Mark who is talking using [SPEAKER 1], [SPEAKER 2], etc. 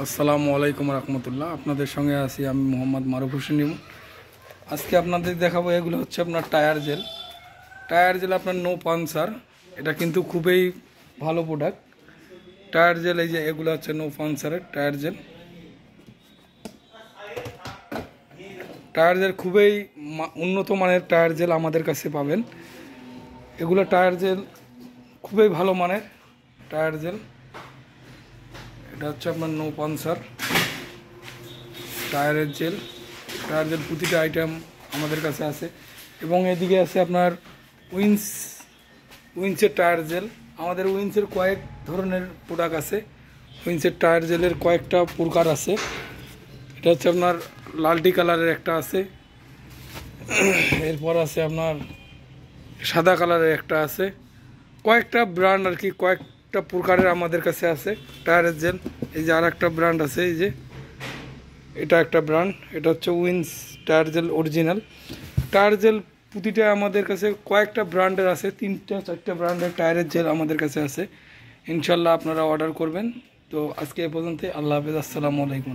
[SPEAKER 1] আসসালামু আলাইকুম রহমতুল্লাহ। আপনাদের সঙ্গে আছি আমি মোহাম্মদ মারুফ হোসেন ইমু। আজকে আপনাদের দেখাবো এগুলো হচ্ছে আপনার টায়ার জেল। টায়ার জেল আপনার নো পানসার, এটা কিন্তু খুবই ভালো প্রোডাক্ট। টায়ার জেল এই যে এগুলো হচ্ছে নো পানসারের টায়ার জেল। টায়ার জেল খুবই উন্নত মানের টায়ার জেল আমাদের কাছে পাবেন। এগুলো টায়ার জেল খুবই ভালো মানের টায়ার জেল। এটা হচ্ছে আপনার নো পানসার টায়ারের জেল। টায়ার জেল প্রতিটা আইটেম আমাদের কাছে আছে। এবং এদিকে আছে আপনার উইন্সের টায়ার জেল। আমাদের উইন্সের কয়েক ধরনের প্রোডাক্ট আছে। উইন্সের টায়ার জেলের কয়েকটা প্রকার আছে। এটা হচ্ছে আপনার লালটি কালারের একটা আছে, এরপর আছে আপনার সাদা কালারের একটা আছে। কয়েকটা ব্র্যান্ড আর কি, কয়েকটা প্রকারের আমাদের কাছে আছে টায়ারের জেল। এই যে আর একটা ব্র্যান্ড আছে, এই যে এটা একটা ব্র্যান্ড, এটা হচ্ছে wins tyre gel original. Tyre gel প্রতিটা আমাদের কাছে কয়েকটা ব্র্যান্ডের আছে, 3-4টা ব্র্যান্ডের টায়ারের জেল আমাদের কাছে আছে। ইনশাল্লাহ আপনারা অর্ডার করবেন। তো আজকে এ পর্যন্ত, আল্লাহ হাফেজ, আসসালামু আলাইকুম।